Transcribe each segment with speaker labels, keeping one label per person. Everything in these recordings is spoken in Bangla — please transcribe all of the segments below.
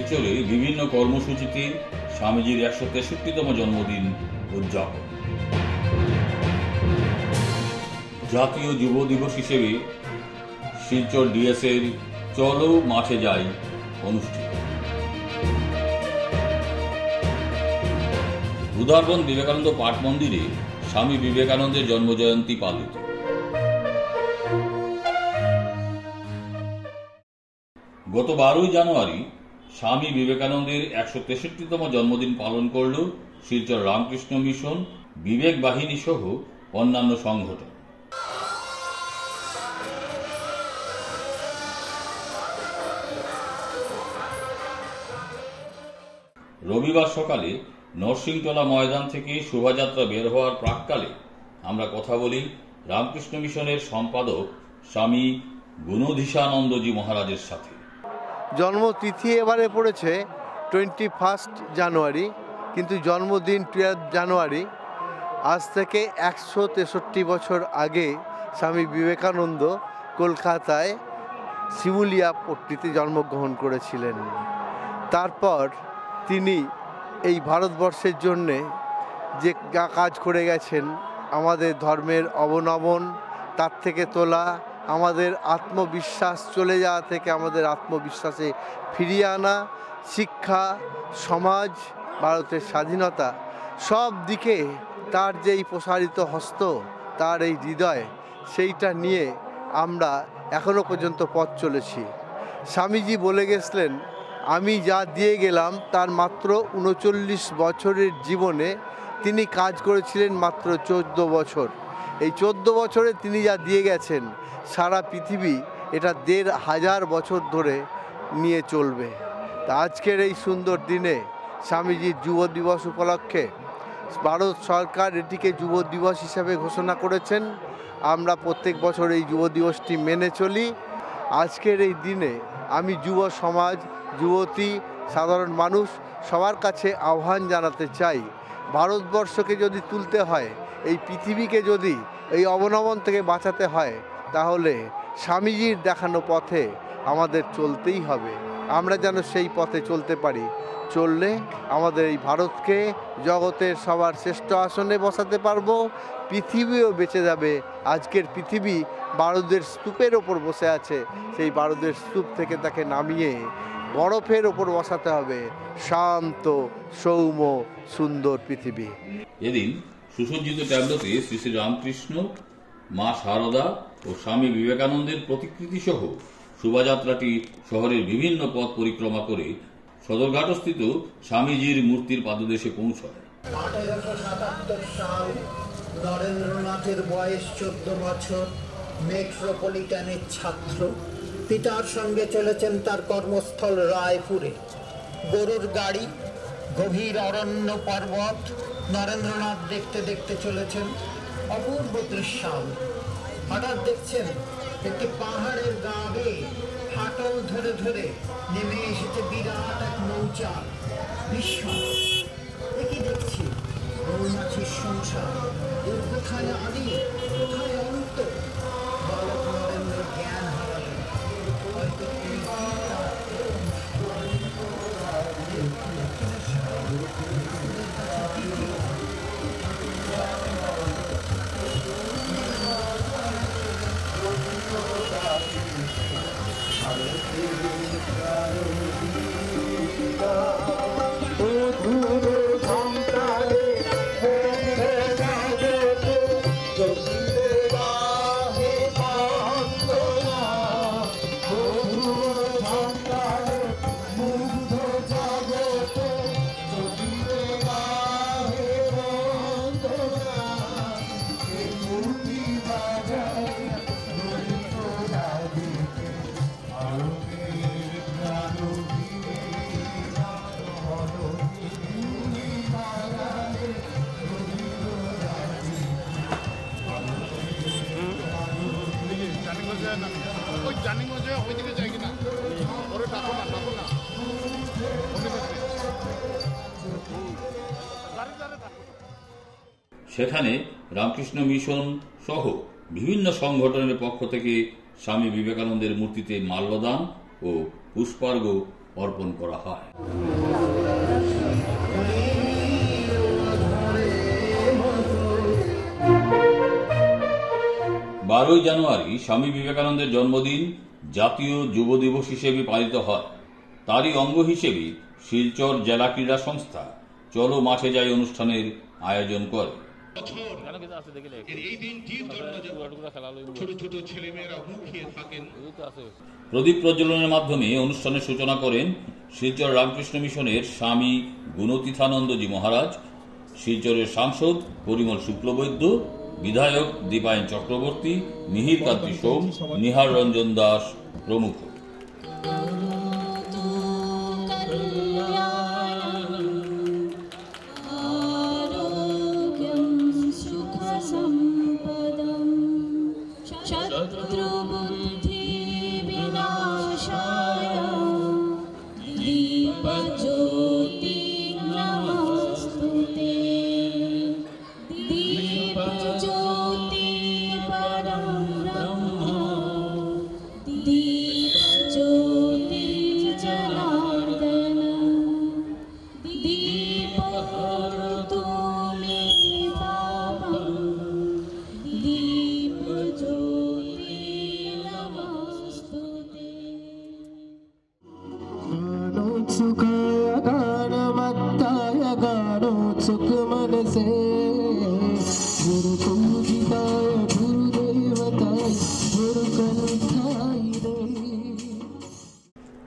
Speaker 1: শিলচরে বিভিন্ন কর্মসূচিতে স্বামীজির 163তম জন্মদিন উদযাপন। জাতীয় যুব দিবস হিসেবে শিলচর ডিএসের চলো মাঠে যাই অনুষ্ঠিত। উদারবন বিবেকানন্দ পাঠ মন্দিরে স্বামী বিবেকানন্দের জন্মজয়ন্তী পালিত। গত 12ই জানুয়ারি স্বামী বিবেকানন্দের 163তম জন্মদিন পালন করল শিলচর রামকৃষ্ণ মিশন, বিবেক বাহিনী সহ অন্যান্য সংগঠন। রবিবার সকালে নরসিংতলা ময়দান থেকে শোভাযাত্রা বের হওয়ার প্রাক্কালে আমরা কথা বলি রামকৃষ্ণ মিশনের সম্পাদক স্বামী গুণধীশানন্দজি মহারাজের সাথে।
Speaker 2: জন্মতিথি এবারে পড়েছে 21 জানুয়ারি, কিন্তু জন্মদিন 12 জানুয়ারি। আজ থেকে 163 বছর আগে স্বামী বিবেকানন্দ কলকাতায় শিমুলিয়া পট্টিতে জন্মগ্রহণ করেছিলেন। তারপর তিনি এই ভারতবর্ষের জন্যে যে কাজ করে গেছেন, আমাদের ধর্মের অবনমন, তার থেকে তোলা, আমাদের আত্মবিশ্বাস চলে যাওয়া থেকে আমাদের আত্মবিশ্বাসে ফিরিয়ে আনা, শিক্ষা, সমাজ, ভারতের স্বাধীনতা, সব দিকে তার যে এই প্রসারিত হস্ত, তার এই হৃদয়, সেইটা নিয়ে আমরা এখনো পর্যন্ত পথ চলেছি। স্বামীজি বলে গেছিলেন, আমি যা দিয়ে গেলাম তার মাত্র 39 বছরের জীবনে তিনি কাজ করেছিলেন মাত্র 14 বছর। এই 14 বছরে তিনি যা দিয়ে গেছেন, সারা পৃথিবী এটা 1500 বছর ধরে নিয়ে চলবে। তা আজকের এই সুন্দর দিনে স্বামীজির যুব দিবস উপলক্ষে ভারত সরকার এটিকে যুব দিবস হিসাবে ঘোষণা করেছেন। আমরা প্রত্যেক বছর এই যুব দিবসটি মেনে চলি। আজকের এই দিনে আমি যুব সমাজ, যুবতী, সাধারণ মানুষ সবার কাছে আহ্বান জানাতে চাই, ভারতবর্ষকে যদি তুলতে হয়, এই পৃথিবীকে যদি এই অবনমন থেকে বাঁচাতে হয়, তাহলে স্বামীজির দেখানো পথে আমাদের চলতেই হবে। আমরা যেন সেই পথে চলতে পারি। চললে আমাদের এই ভারতকে জগতের সবার শ্রেষ্ঠ আসনে বসাতে পারবো, পৃথিবীও বেঁচে যাবে। আজকের পৃথিবী বারুদের স্তূপের ওপর বসে আছে, সেই বারুদের স্তূপ থেকে তাকে নামিয়ে বরফের ওপর বসাতে হবে শান্ত, সৌম্য, সুন্দর পৃথিবী।
Speaker 1: এদিন সুসজ্জিত ট্যাবলোতে শ্রী শ্রী রামকৃষ্ণ, মা শারদা ও স্বামী বিবেকানন্দের প্রতিকৃতি সহ শোভাযাত্রাটি শহরের বিভিন্ন পথ পরিক্রমা করে সদরঘাটস্থিত স্বামীজির মূর্তির পাদদেশে পৌঁছায়।
Speaker 3: 1877 সাল, নরেন্দ্রনাথের বয়স 14 বছর, মেট্রোপলিটনের ছাত্র। পিতার সঙ্গে চলেছেন তার কর্মস্থল রায়পুরে। গরুর গাড়ি, গভীর অরণ্য, পর্বত, নরেন্দ্রনাথ দেখতে দেখতে চলেছেন। অপূর্ব দৃশ্যায়ন। হঠাৎ দেখছেন একটি পাহাড়ের গা বেয়ে ফাটল ধরে ধরে নেমে এসেছে বিরাট এক নৌচার। বিস্ময়, একই দেখছি মৌমাছির সংসার। এর কোথায় আদি, কোথায় অন্ত? বালক নরেন্দ্র জ্ঞান হারালেন। হয়তো
Speaker 1: সেখানে রামকৃষ্ণ মিশন সহ বিভিন্ন সংগঠনের পক্ষ থেকে স্বামী বিবেকানন্দের মূর্তিতে মাল্যদান ও পুষ্পার্ঘ্য অর্পণ করা হয়। 12 জানুয়ারি স্বামী বিবেকানন্দের জন্মদিন জাতীয় যুব দিবস হিসেবে পালিত হয়। তারই অঙ্গ হিসেবে শিলচর জেলা ক্রীড়া সংস্থা চলো মাঠে যাই অনুষ্ঠানের আয়োজন করে। প্রদীপ প্রজ্বলনের মাধ্যমে অনুষ্ঠানের সূচনা করেন শিলচর রামকৃষ্ণ মিশনের স্বামী গুণতীথানন্দজি মহারাজ, শিলচরের সাংসদ পরিমল শুক্লবৈদ্য, বিধায়ক দীপায়ন চক্রবর্তী, মিহির কান্তি সোম, নিহার রঞ্জন দাস প্রমুখ।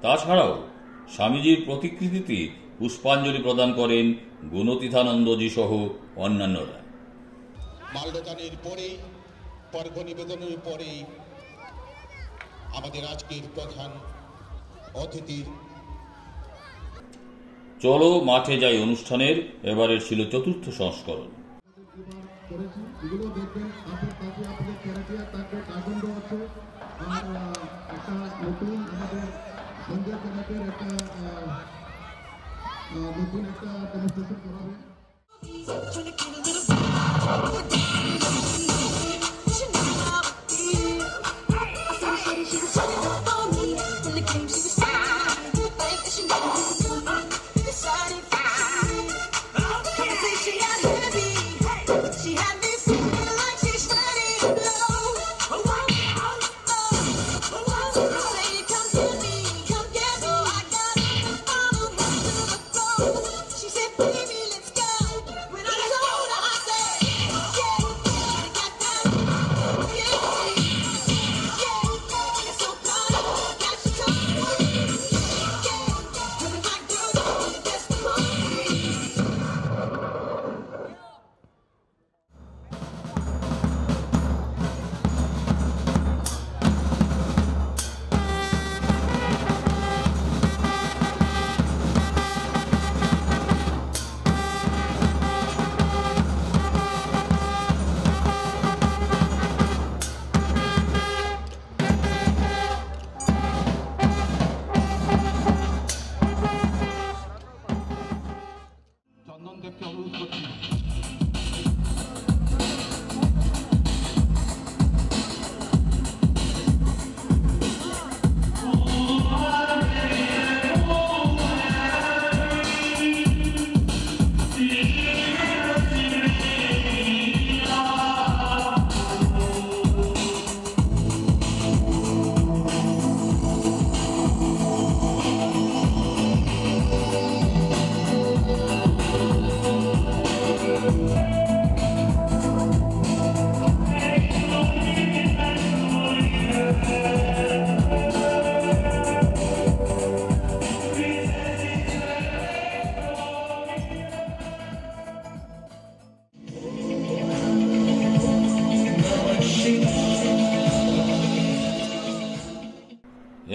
Speaker 1: তাছাড়াও স্বামীজির প্রতিকৃতিতে পুষ্পাঞ্জলি প্রদান করেন গুণতীথানন্দজি সহ অন্যান্যরা।
Speaker 4: মাল্যদানের পরে, পর্ব নিবেদনের পরে আমাদের আজকের প্রধান অতিথির
Speaker 1: চলো মাঠে যাই অনুষ্ঠানের এবারের ছিল ৪র্থ সংস্করণ।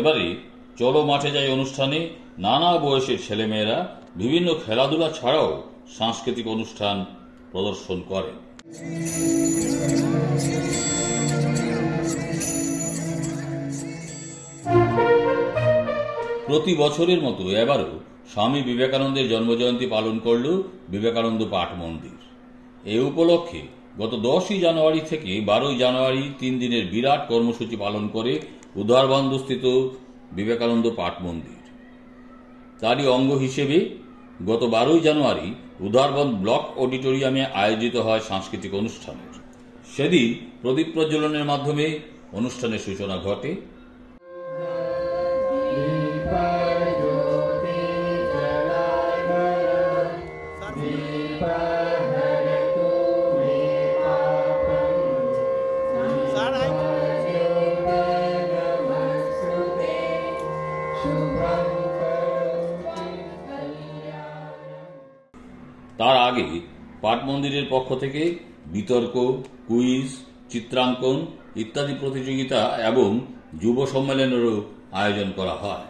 Speaker 1: এবারে চলো মাঠে যাই অনুষ্ঠানে নানা বয়সের ছেলেমেয়েরা বিভিন্ন খেলাধুলা ছাড়াও সাংস্কৃতিক অনুষ্ঠান প্রদর্শন করে। প্রতি বছরের মতো এবারও স্বামী বিবেকানন্দের জন্মজয়ন্তী পালন করল বিবেকানন্দ পাঠ মন্দির। এ উপলক্ষে গত 10 জানুয়ারি থেকে 12 জানুয়ারি 3 দিনের বিরাট কর্মসূচি পালন করে উদারবন্দস্থিত বিবেকানন্দ পাঠ মন্দির। তারই অঙ্গ হিসেবে গত 12 জানুয়ারি উদারবন ব্লক অডিটোরিয়ামে আয়োজিত হয় সাংস্কৃতিক অনুষ্ঠানের। সেদিন প্রদীপ প্রজ্বলনের মাধ্যমে অনুষ্ঠানের সূচনা ঘটে। তার আগে পাঠ মন্দিরের পক্ষ থেকে বিতর্ক, কুইজ, চিত্রাঙ্কন ইত্যাদি প্রতিযোগিতা এবং যুব সম্মেলনেরও আয়োজন করা হয়।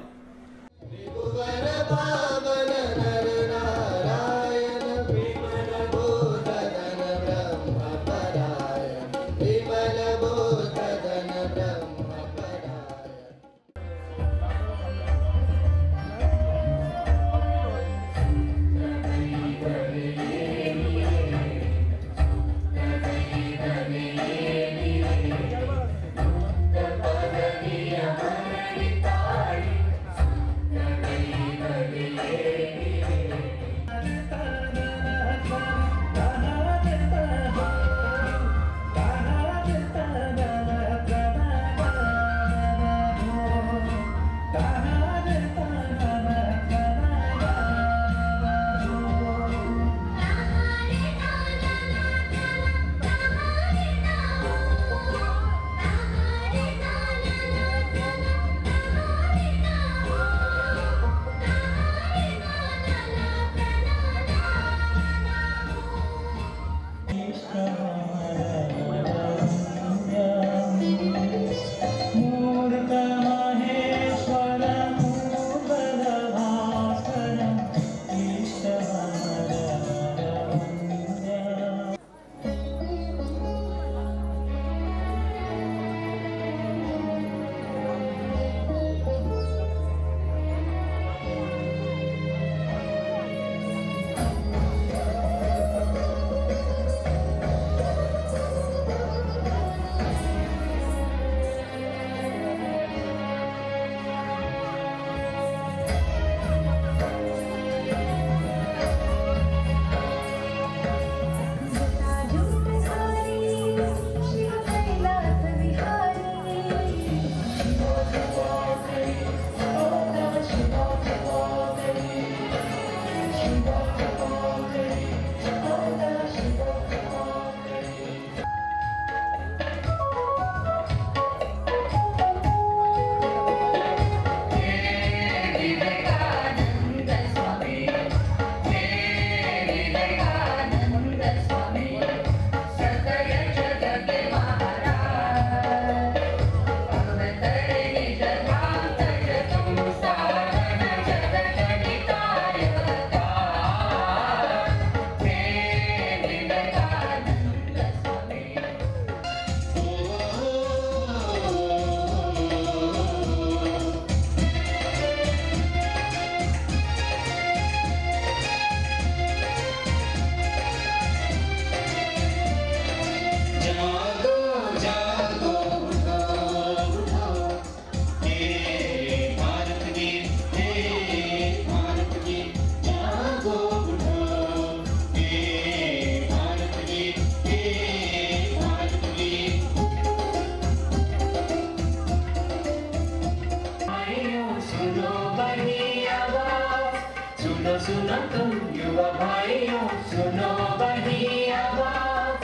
Speaker 5: सुनो तुम युवा भाइयों, सुनो बड़ी आवाज,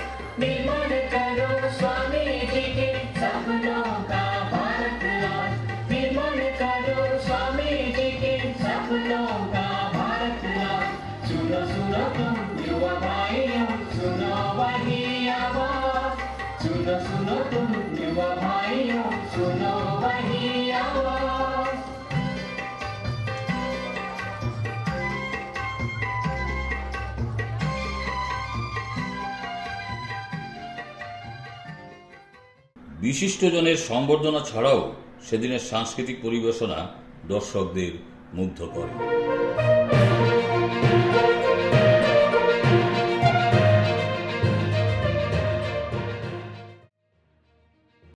Speaker 5: निर्माण करो स्वामी जी के सपनों का भारत आज। निर्माण करो स्वामी जी के सपनों का भारत आज। सुनो सुनो तुम युवा भाइयों, सुनो बड़ी आवाज, सुनो सुनो तुम युवा भाइयों, सुनो बड़ी आवाज।
Speaker 1: বিশিষ্টজনের সংবর্ধনা ছাড়াও সেদিনের সাংস্কৃতিক পরিবেশনা দর্শকদের মুগ্ধ করে।